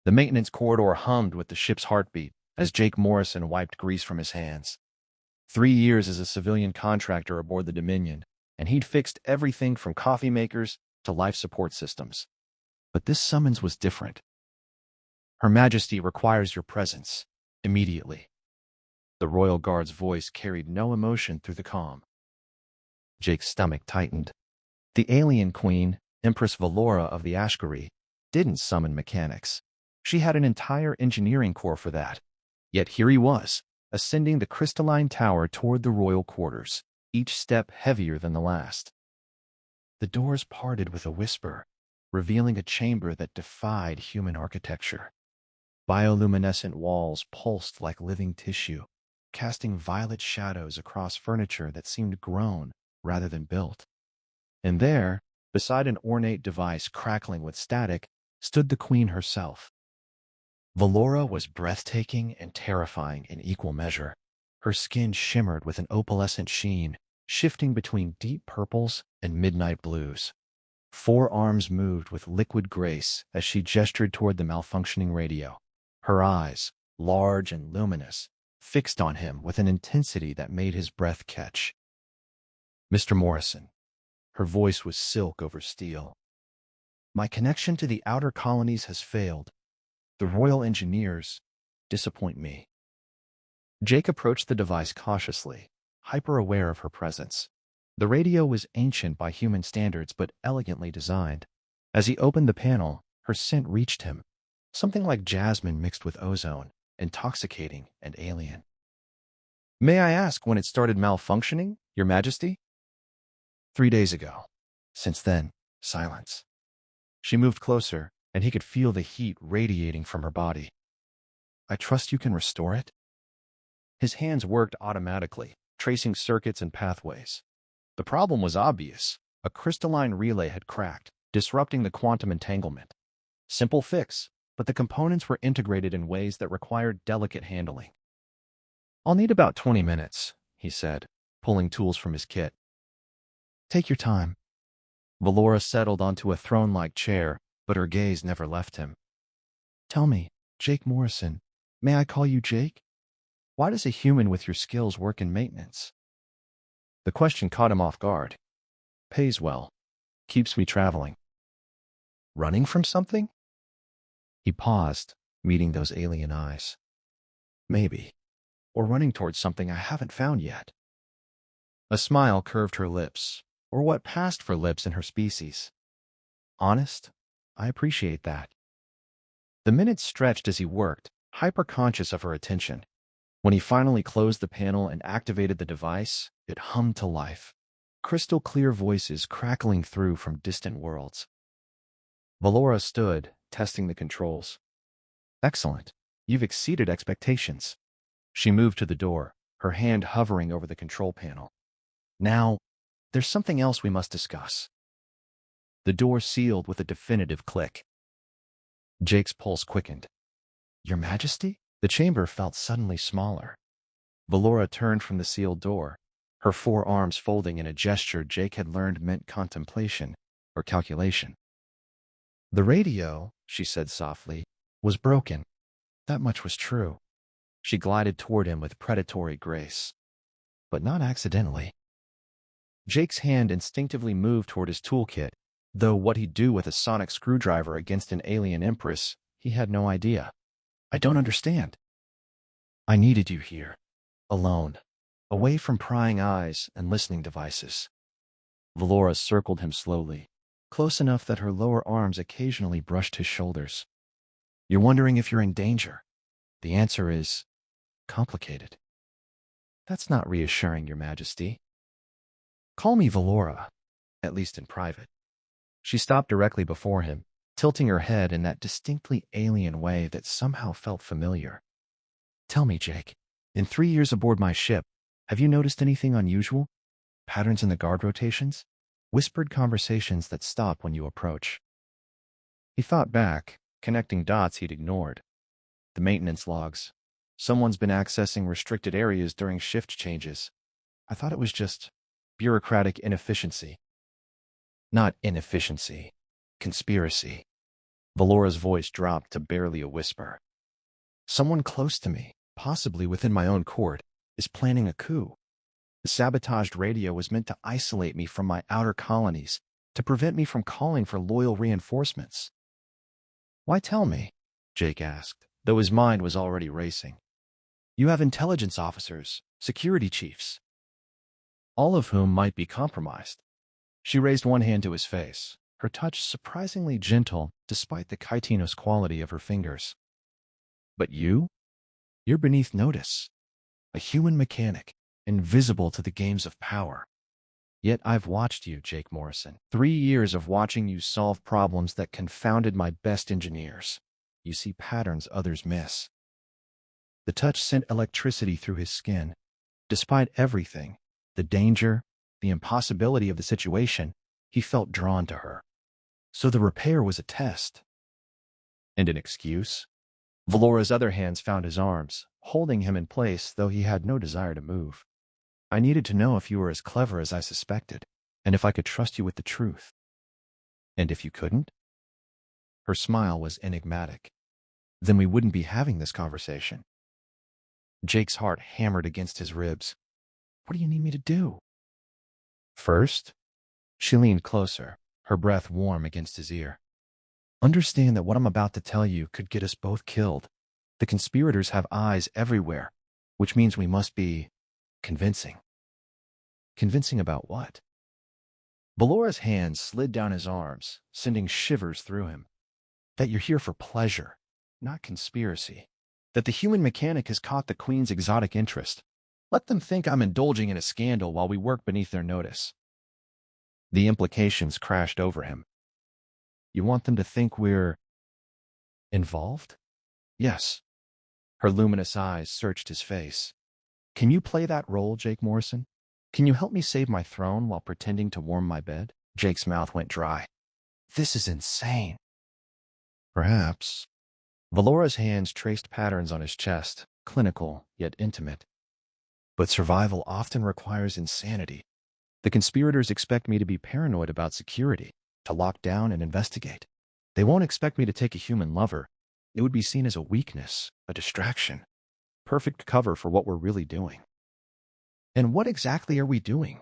The maintenance corridor hummed with the ship's heartbeat as Jake Morrison wiped grease from his hands. 3 years as a civilian contractor aboard the Dominion, and he'd fixed everything from coffee makers to life support systems. But this summons was different. Her Majesty requires your presence, immediately. The royal guard's voice carried no emotion through the calm. Jake's stomach tightened. The alien queen, Empress Valora of the Ashkari, didn't summon mechanics. She had an entire engineering corps for that. Yet here he was, ascending the crystalline tower toward the royal quarters, each step heavier than the last. The doors parted with a whisper, revealing a chamber that defied human architecture. Bioluminescent walls pulsed like living tissue, casting violet shadows across furniture that seemed grown rather than built. And there, beside an ornate device crackling with static, stood the queen herself. Valora was breathtaking and terrifying in equal measure. Her skin shimmered with an opalescent sheen, shifting between deep purples and midnight blues. Four arms moved with liquid grace as she gestured toward the malfunctioning radio. Her eyes, large and luminous, fixed on him with an intensity that made his breath catch. "Mr. Morrison." Her voice was silk over steel. "My connection to the outer colonies has failed. The royal engineers disappoint me." Jake approached the device cautiously, hyper-aware of her presence. The radio was ancient by human standards but elegantly designed. As he opened the panel, her scent reached him, something like jasmine mixed with ozone, intoxicating and alien. "May I ask when it started malfunctioning, Your Majesty?" 3 days ago. Since then, silence. She moved closer, and he could feel the heat radiating from her body. "I trust you can restore it?" His hands worked automatically, tracing circuits and pathways. The problem was obvious. A crystalline relay had cracked, disrupting the quantum entanglement. Simple fix, but the components were integrated in ways that required delicate handling. "I'll need about 20 minutes, he said, pulling tools from his kit. "Take your time." Valora settled onto a throne-like chair, but her gaze never left him. "Tell me, Jake Morrison, may I call you Jake? Why does a human with your skills work in maintenance?" The question caught him off guard. "Pays well. Keeps me traveling." Running from something? He paused, meeting those alien eyes. Maybe. Or running towards something I haven't found yet. A smile curved her lips, or what passed for lips in her species. Honest? I appreciate that. The minutes stretched as he worked, hyper-conscious of her attention. When he finally closed the panel and activated the device, it hummed to life. Crystal-clear voices crackling through from distant worlds. Valora stood, testing the controls. "Excellent. You've exceeded expectations." She moved to the door, her hand hovering over the control panel. "Now, there's something else we must discuss." The door sealed with a definitive click. Jake's pulse quickened. "Your Majesty?" The chamber felt suddenly smaller. Valora turned from the sealed door, her four arms folding in a gesture Jake had learned meant contemplation or calculation. "The radio," she said softly, "was broken. That much was true." She glided toward him with predatory grace. But not accidentally. Jake's hand instinctively moved toward his toolkit, though what he'd do with a sonic screwdriver against an alien empress, he had no idea. "I don't understand." "I needed you here, alone, away from prying eyes and listening devices." Valora circled him slowly, close enough that her lower arms occasionally brushed his shoulders. "You're wondering if you're in danger. The answer is complicated." "That's not reassuring, Your Majesty." "Call me Valora, at least in private." She stopped directly before him, tilting her head in that distinctly alien way that somehow felt familiar. "Tell me, Jake, in 3 years aboard my ship, have you noticed anything unusual? Patterns in the guard rotations? Whispered conversations that stop when you approach?" He thought back, connecting dots he'd ignored. The maintenance logs. Someone's been accessing restricted areas during shift changes. I thought it was just bureaucratic inefficiency. Not inefficiency. Conspiracy. Valora's voice dropped to barely a whisper. Someone close to me, possibly within my own court, is planning a coup. The sabotaged radio was meant to isolate me from my outer colonies, to prevent me from calling for loyal reinforcements. Why tell me? Jake asked, though his mind was already racing. You have intelligence officers, security chiefs, all of whom might be compromised. She raised one hand to his face, her touch surprisingly gentle despite the chitinous quality of her fingers. But you? You're beneath notice. A human mechanic, invisible to the games of power. Yet I've watched you, Jake Morrison. 3 years of watching you solve problems that confounded my best engineers. You see patterns others miss. The touch sent electricity through his skin. Despite everything, the danger, the impossibility of the situation, he felt drawn to her. So the repair was a test. And an excuse? Valora's other hands found his arms, holding him in place though he had no desire to move. I needed to know if you were as clever as I suspected, and if I could trust you with the truth. And if you couldn't? Her smile was enigmatic. Then we wouldn't be having this conversation. Jake's heart hammered against his ribs. What do you need me to do? First, she leaned closer, her breath warm against his ear. Understand that what I'm about to tell you could get us both killed. The conspirators have eyes everywhere, which means we must be convincing. Convincing about what? Valora's hand slid down his arms, sending shivers through him. That you're here for pleasure, not conspiracy. That the human mechanic has caught the Queen's exotic interest. Let them think I'm indulging in a scandal while we work beneath their notice. The implications crashed over him. You want them to think we're involved? Yes. Her luminous eyes searched his face. Can you play that role, Jake Morrison? Can you help me save my throne while pretending to warm my bed? Jake's mouth went dry. This is insane. Perhaps. Valora's hands traced patterns on his chest, clinical yet intimate. But survival often requires insanity. The conspirators expect me to be paranoid about security, to lock down and investigate. They won't expect me to take a human lover. It would be seen as a weakness, a distraction. Perfect cover for what we're really doing. And what exactly are we doing?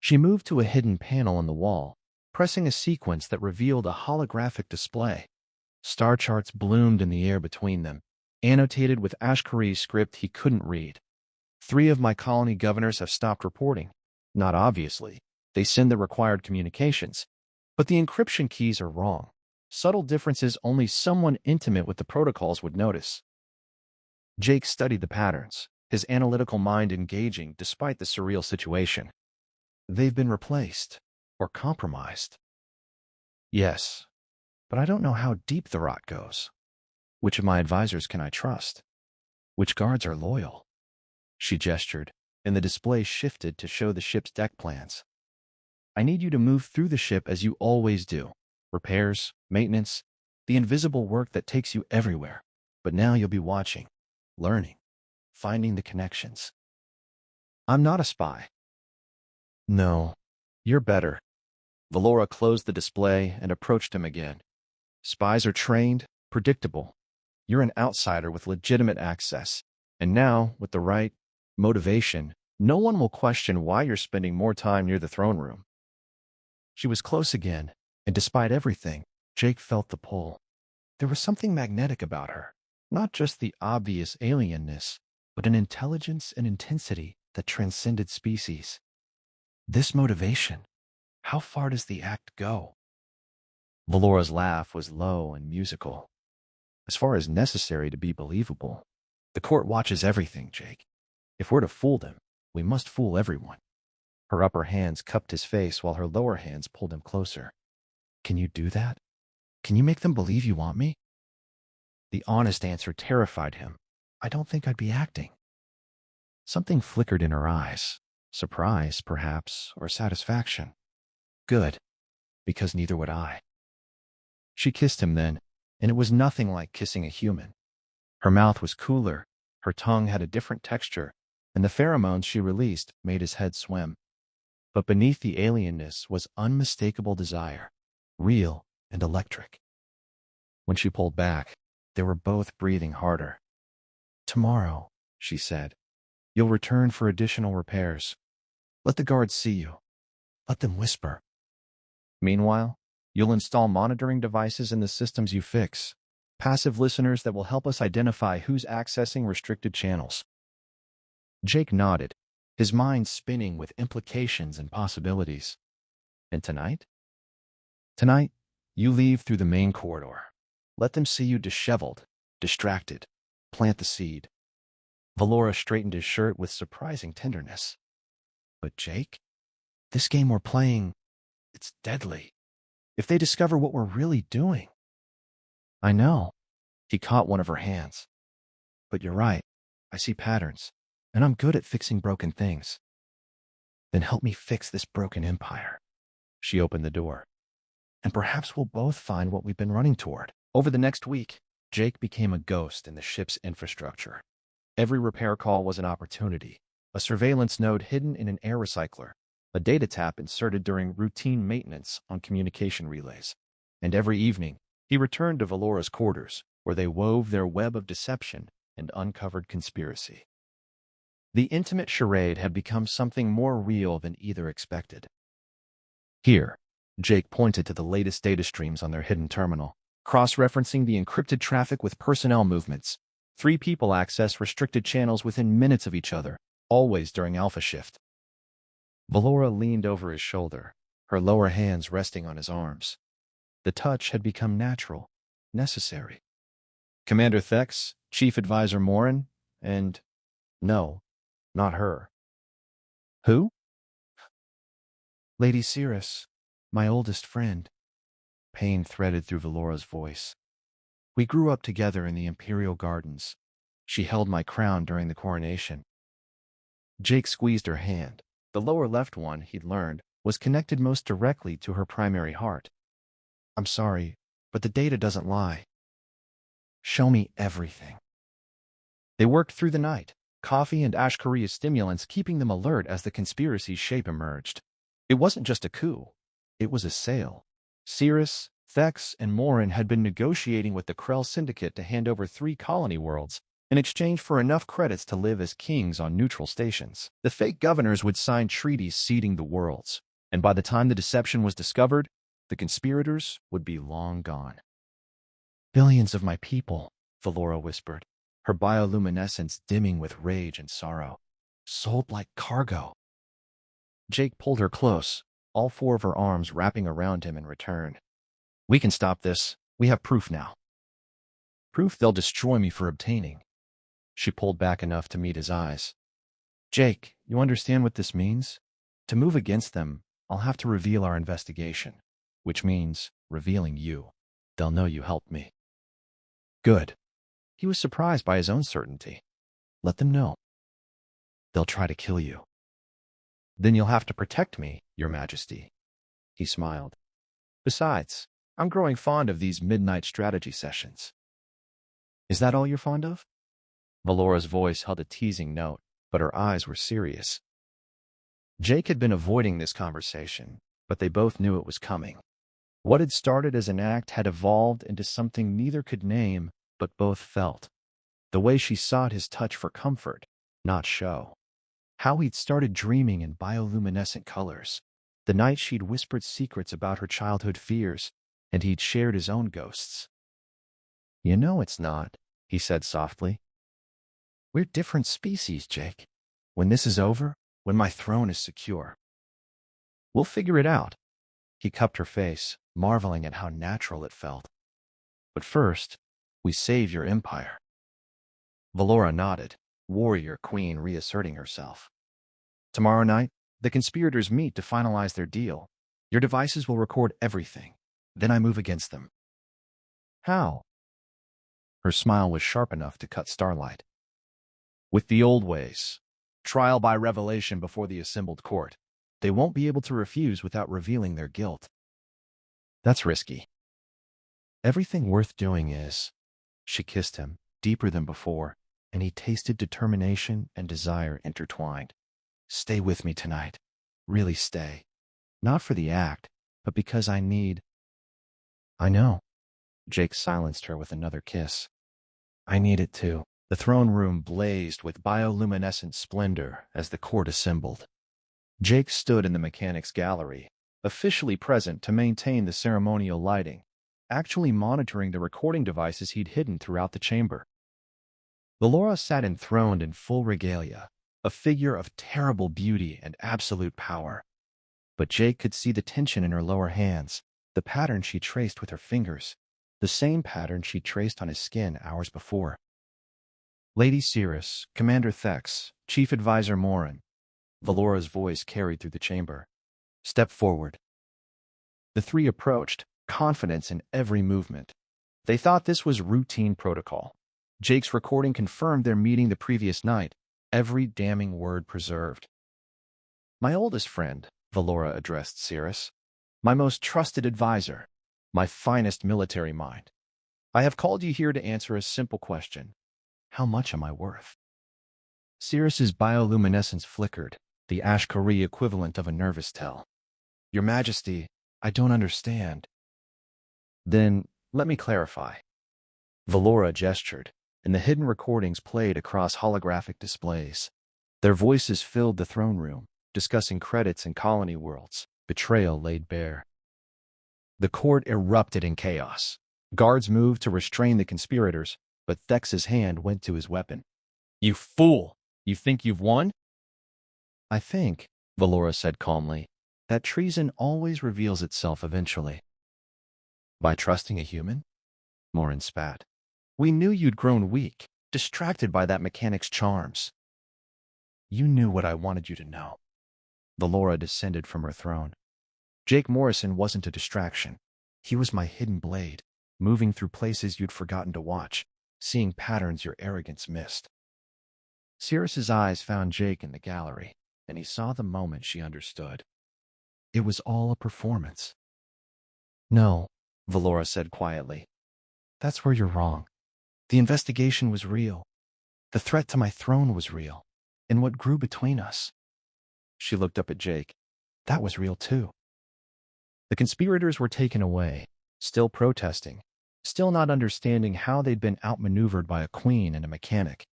She moved to a hidden panel on the wall, pressing a sequence that revealed a holographic display. Star charts bloomed in the air between them, annotated with Ashkari's script he couldn't read. 3 of my colony governors have stopped reporting. Not obviously. They send the required communications. But the encryption keys are wrong. Subtle differences only someone intimate with the protocols would notice. Jake studied the patterns, his analytical mind engaging despite the surreal situation. They've been replaced, or compromised. Yes, but I don't know how deep the rot goes. Which of my advisors can I trust? Which guards are loyal? She gestured, and the display shifted to show the ship's deck plans. I need you to move through the ship as you always do. Repairs, maintenance, the invisible work that takes you everywhere. But now you'll be watching, learning, finding the connections. I'm not a spy. No, you're better. Valora closed the display and approached him again. Spies are trained, predictable. You're an outsider with legitimate access. And now, with the right motivation, no one will question why you're spending more time near the throne room. She was close again, and despite everything, Jake felt the pull. There was something magnetic about her, not just the obvious alienness, but an intelligence and intensity that transcended species. This motivation, how far does the act go? Valora's laugh was low and musical. As far as necessary to be believable. The court watches everything, Jake. If we're to fool them, we must fool everyone. Her upper hands cupped his face while her lower hands pulled him closer. Can you do that? Can you make them believe you want me? The honest answer terrified him. I don't think I'd be acting. Something flickered in her eyes. Surprise, perhaps, or satisfaction. Good, because neither would I. She kissed him then, and it was nothing like kissing a human. Her mouth was cooler, her tongue had a different texture, and the pheromones she released made his head swim. But beneath the alienness was unmistakable desire, real and electric. When she pulled back, they were both breathing harder. "Tomorrow," she said, "you'll return for additional repairs. Let the guards see you. Let them whisper. Meanwhile, you'll install monitoring devices in the systems you fix. Passive listeners that will help us identify who's accessing restricted channels." Jake nodded, his mind spinning with implications and possibilities. "And tonight?" "Tonight, you leave through the main corridor. Let them see you disheveled, distracted. Plant the seed." Valora straightened his shirt with surprising tenderness. "But Jake, this game we're playing, it's deadly. If they discover what we're really doing." "I know." He caught one of her hands. "But you're right. I see patterns, and I'm good at fixing broken things." "Then help me fix this broken empire." She opened the door. "And perhaps we'll both find what we've been running toward." Over the next week, Jake became a ghost in the ship's infrastructure. Every repair call was an opportunity, a surveillance node hidden in an air recycler, a data tap inserted during routine maintenance on communication relays. And every evening, he returned to Valora's quarters, where they wove their web of deception and uncovered conspiracy. The intimate charade had become something more real than either expected. Here, Jake pointed to the latest data streams on their hidden terminal, cross-referencing the encrypted traffic with personnel movements. 3 people access restricted channels within minutes of each other, always during alpha shift. Valora leaned over his shoulder, her lower hands resting on his arms. The touch had become natural, necessary. "Commander Thex, Chief Advisor Morin, and... no, not her." "Who?" "Lady Cirrus, my oldest friend." Pain threaded through Valora's voice. "We grew up together in the Imperial Gardens. She held my crown during the coronation." Jake squeezed her hand. The lower left one, he'd learned, was connected most directly to her primary heart. "I'm sorry, but the data doesn't lie. Show me everything." They worked through the night, coffee and ashkaria stimulants keeping them alert as the conspiracy's shape emerged. It wasn't just a coup. It was a sale. Cirrus, Thex, and Morin had been negotiating with the Krell Syndicate to hand over 3 colony worlds in exchange for enough credits to live as kings on neutral stations. The fake governors would sign treaties ceding the worlds, and by the time the deception was discovered, the conspirators would be long gone. "Billions of my people," Valora whispered, her bioluminescence dimming with rage and sorrow. "Sold like cargo." Jake pulled her close, all 4 of her arms wrapping around him in return. "We can stop this. We have proof now." "Proof they'll destroy me for obtaining." She pulled back enough to meet his eyes. "Jake, you understand what this means? To move against them, I'll have to reveal our investigation, which means revealing you. They'll know you helped me." "Good." He was surprised by his own certainty. "Let them know." "They'll try to kill you." "Then you'll have to protect me, Your Majesty." He smiled. "Besides, I'm growing fond of these midnight strategy sessions." "Is that all you're fond of?" Valora's voice held a teasing note, but her eyes were serious. Jake had been avoiding this conversation, but they both knew it was coming. What had started as an act had evolved into something neither could name, but both felt. The way she sought his touch for comfort, not show. How he'd started dreaming in bioluminescent colors. The night she'd whispered secrets about her childhood fears, and he'd shared his own ghosts. "You know it's not," he said softly. "We're different species, Jake. When this is over, when my throne is secure, we'll figure it out." He cupped her face, marveling at how natural it felt. "But first, we save your empire." Valora nodded, warrior queen reasserting herself. "Tomorrow night, the conspirators meet to finalize their deal. Your devices will record everything. Then I move against them." "How?" Her smile was sharp enough to cut starlight. "With the old ways. Trial by revelation before the assembled court. They won't be able to refuse without revealing their guilt." "That's risky." "Everything worth doing is." She kissed him, deeper than before, and he tasted determination and desire intertwined. "Stay with me tonight. Really stay. Not for the act, but because I need." "I know." Jake silenced her with another kiss. I need it too. The throne room blazed with bioluminescent splendor as the court assembled. Jake stood in the mechanics gallery, officially present to maintain the ceremonial lighting, actually monitoring the recording devices he'd hidden throughout the chamber. Valora sat enthroned in full regalia, a figure of terrible beauty and absolute power. But Jake could see the tension in her lower hands, the pattern she traced with her fingers, the same pattern she traced on his skin hours before. Lady Cirrus, Commander Thex, Chief Advisor Morin. Valora's voice carried through the chamber. Step forward. The three approached, confidence in every movement. They thought this was routine protocol. Jake's recording confirmed their meeting the previous night, every damning word preserved. My oldest friend, Valora addressed Cirrus. My most trusted advisor. My finest military mind. I have called you here to answer a simple question. How much am I worth? Cirrus's bioluminescence flickered, the Ashkari equivalent of a nervous tell. Your Majesty, I don't understand. Then, let me clarify. Valora gestured, and the hidden recordings played across holographic displays. Their voices filled the throne room, discussing credits and colony worlds, betrayal laid bare. The court erupted in chaos. Guards moved to restrain the conspirators, but Thex's hand went to his weapon. You fool! You think you've won? I think, Valora said calmly, that treason always reveals itself eventually. By trusting a human? Morin spat. We knew you'd grown weak, distracted by that mechanic's charms. You knew what I wanted you to know. Valora descended from her throne. Jake Morrison wasn't a distraction. He was my hidden blade, moving through places you'd forgotten to watch, seeing patterns your arrogance missed. Cirrus's eyes found Jake in the gallery, and he saw the moment she understood. It was all a performance. No, Valora said quietly. That's where you're wrong. The investigation was real. The threat to my throne was real, and what grew between us. She looked up at Jake. That was real too. The conspirators were taken away, still protesting, still not understanding how they'd been outmaneuvered by a queen and a mechanic.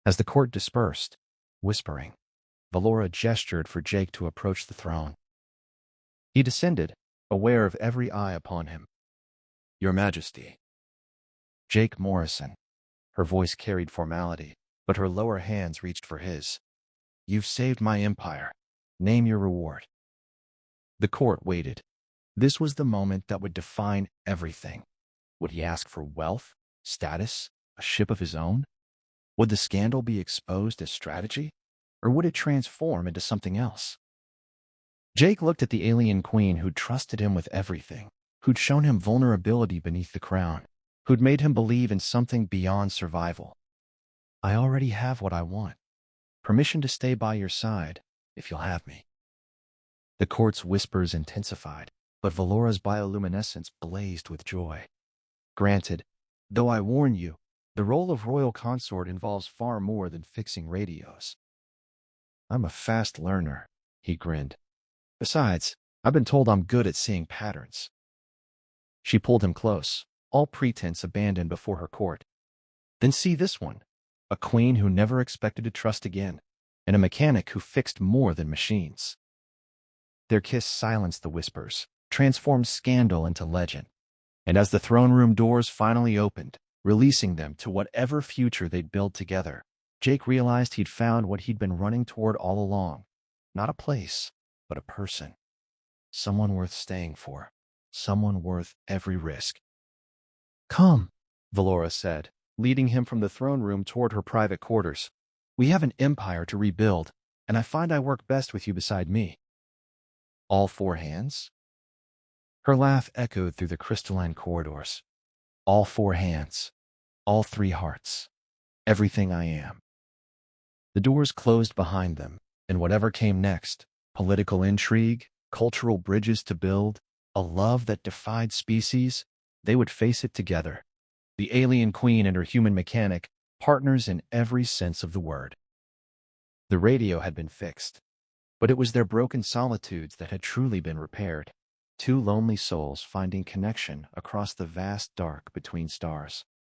As the court dispersed, whispering, Valora gestured for Jake to approach the throne. He descended, aware of every eye upon him. Your Majesty. Jake Morrison. Her voice carried formality, but her lower hands reached for his. You've saved my empire. Name your reward. The court waited. This was the moment that would define everything. Would he ask for wealth, status, a ship of his own? Would the scandal be exposed as strategy, or would it transform into something else? Jake looked at the alien queen who'd trusted him with everything, who'd shown him vulnerability beneath the crown, who'd made him believe in something beyond survival. I already have what I want. Permission to stay by your side, if you'll have me. The court's whispers intensified, but Valora's bioluminescence blazed with joy. Granted, though I warn you, the role of royal consort involves far more than fixing radios. I'm a fast learner, he grinned. Besides, I've been told I'm good at seeing patterns. She pulled him close, all pretense abandoned before her court. Then see this one, a queen who never expected to trust again, and a mechanic who fixed more than machines. Their kiss silenced the whispers, transformed scandal into legend. And as the throne room doors finally opened, releasing them to whatever future they'd build together, Jake realized he'd found what he'd been running toward all along. Not a place, but a person. Someone worth staying for. Someone worth every risk. Come, Valora said, leading him from the throne room toward her private quarters. We have an empire to rebuild, and I find I work best with you beside me. All four hands? Her laugh echoed through the crystalline corridors. All four hands. All three hearts. Everything I am. The doors closed behind them, and whatever came next, political intrigue, cultural bridges to build, a love that defied species, they would face it together. The alien queen and her human mechanic, partners in every sense of the word. The radio had been fixed, but it was their broken solitudes that had truly been repaired. two lonely souls finding connection across the vast dark between stars.